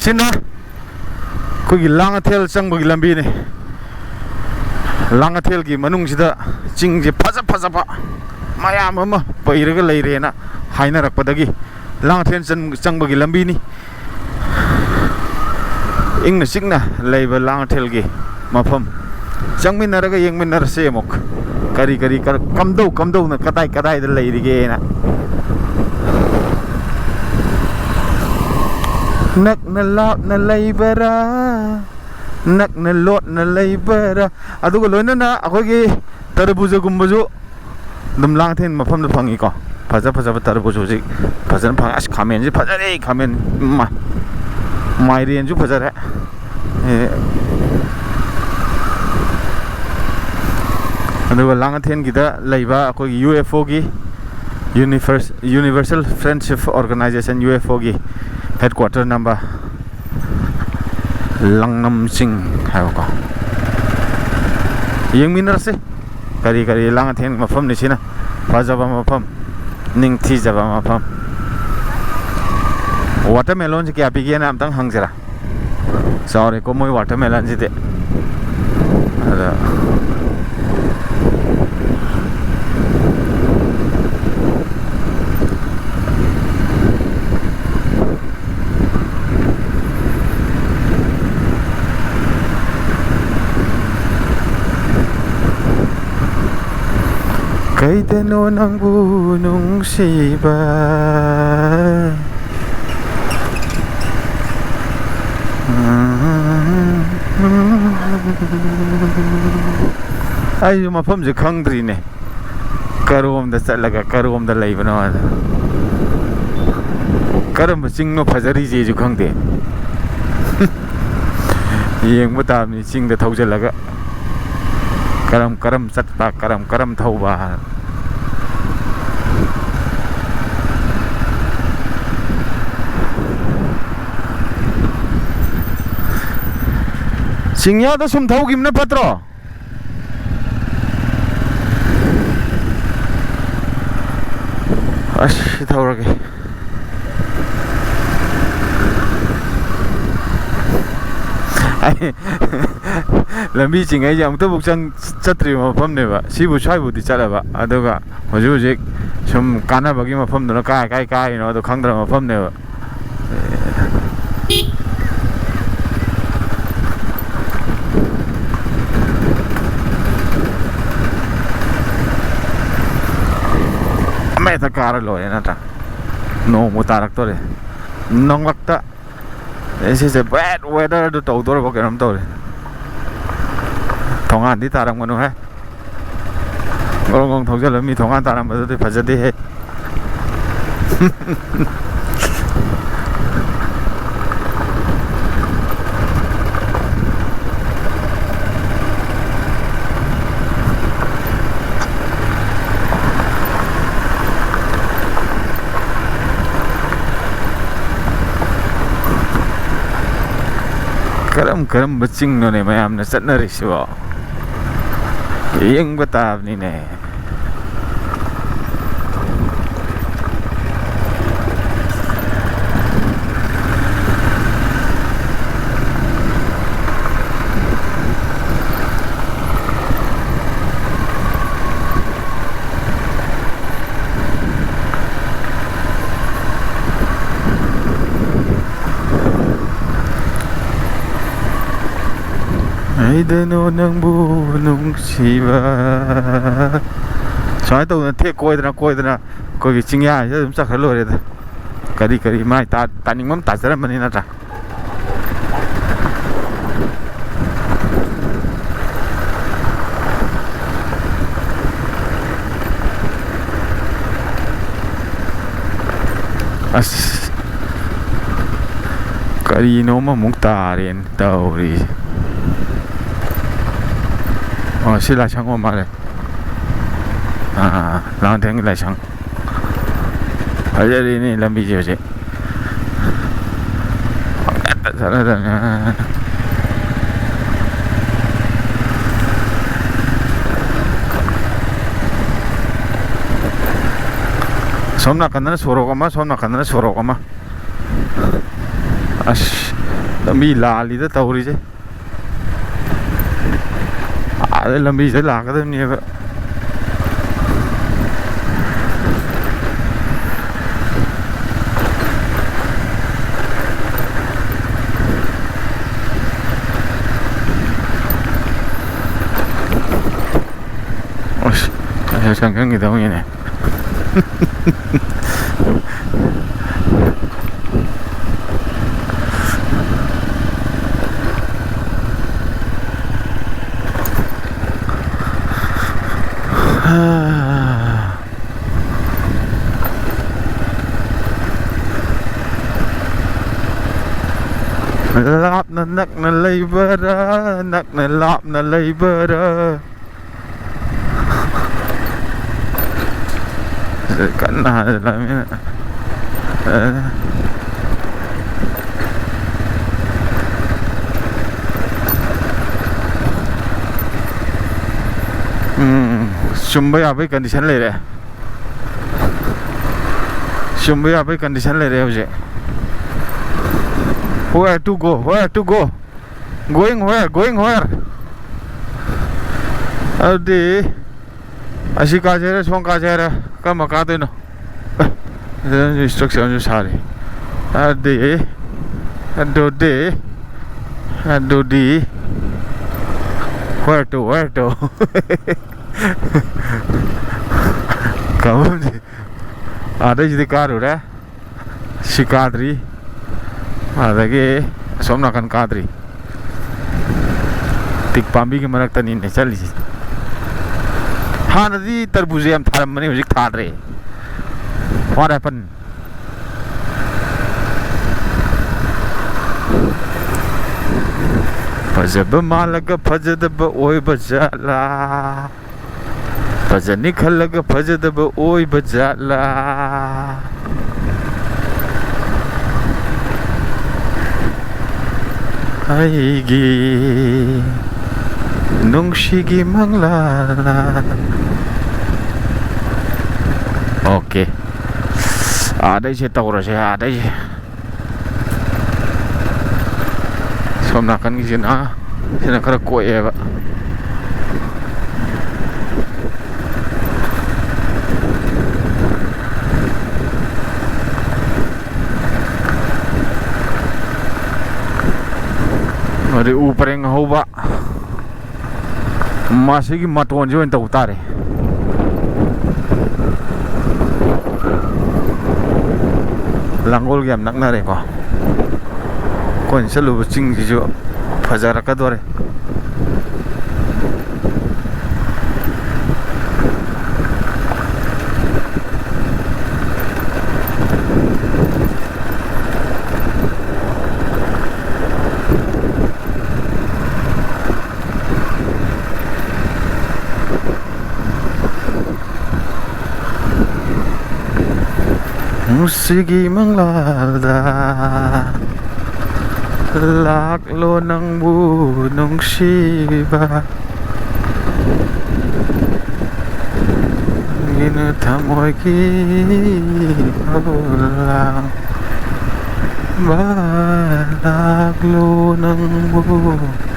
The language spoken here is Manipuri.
sina kogi Langathel changba gi lambi ne Langathel gi manung sida ching je phaja ba mayam ama pairaga leire na haina rakpadagi Langathel changba gi lambi ni ingna sikna leiba Langathel gi mafam changminaraga yengminarase mok kari kamdau na kadai da leirige na nak na lap na leibara nak na lot na leibara aduga loina na akogi tarbuja gumbuju dum Langathel mafam da phangi ko phaja tarbuju ji phajan phang as khamen ji phajare khamen mairian ju phajare aduga Langathel gida leiba akogi UFO gi Universal Friendship Organization UFO gi headquarter number Langnam Singh hayo ko yengminarse kari Langathel mafam ni sina phajaba mafam ningthi jaba mafam watermelon ji kya pigi na amtang hangjara sorry ko moi watermelon ji de ada kaidano ng bunong siba ay yung mafam je khangdri ne karom da chalaga karom da leibana karam chingno phajari je ju khangde yeng muta mi ching da thaujalaga karam satpa karam thauba singya da sum thau gimna patro ash thaurage lambi chingai jam to bukchang chatri mafam ne ba sibu chaibu di chala ba aduga hojik sum kana bagi mafam no kai no do khangdra mafam ne ba mai ta kar lo na ta no mutarak to re nong lakta this is a bad weather do to do ba keram to re thongan di taram nganu ha ngong thojal mi thongan taram ba de phajade he karam baching no ne mayam na satna riswa yeng batab ni ne Aidano ng bunong siba soalnya tuh nanti koi dana koi cingya aja bisa kalau ada kari mai taning mam tajaran mana nata as kari no ma muktarin tauri oh sila chang o mare Langathel lai chang aja ini lambi je je somna kanana sorok ama as lambi ꯂꯥꯜꯂꯤꯗ ꯇꯧꯔꯤꯁꯦ ꯑꯥꯗ ꯂꯝꯕꯤꯁꯦ ꯂꯥꯛꯀꯗꯕꯅꯦꯕ 어씨 잠깐 기다리네 lap na nak na labara nak na lap na labara kan na lang yan Sumba यहाँ पे कंडीशन ले रहे हैं Sumba यहाँ पे कंडीशन ले रहे हैं मुझे Where to go? Where to go? Going where? Going where? Adi Ashi kajera, song kajera Kama kade no Instruction sari Adi Adodi Adodi Where to? Where to? Kamu ada jadi karu dah Sikadri ada ke somna kan kadri tik pambi ke marak tani ne chali ha nadi tarbuze am tharam mane hujik thadre what happened fajab malaga fajadab oi bajala fajani khalaga fajadab oi bajala Aigi Nungshigi manglala Oke Ada sih tahu rasa ada sih Somnakan ke sini Sini kena kue ya pak अरे ऊपर एक होगा मासी की मतों जो इन तक उतारे लंगोल के हम नकना रे को कौन सा लोग चिंग जो फजार का द्वारे Musigi manglada Laklo ng bunong shiba Ginatamoy kipalang Balaklo ng bunong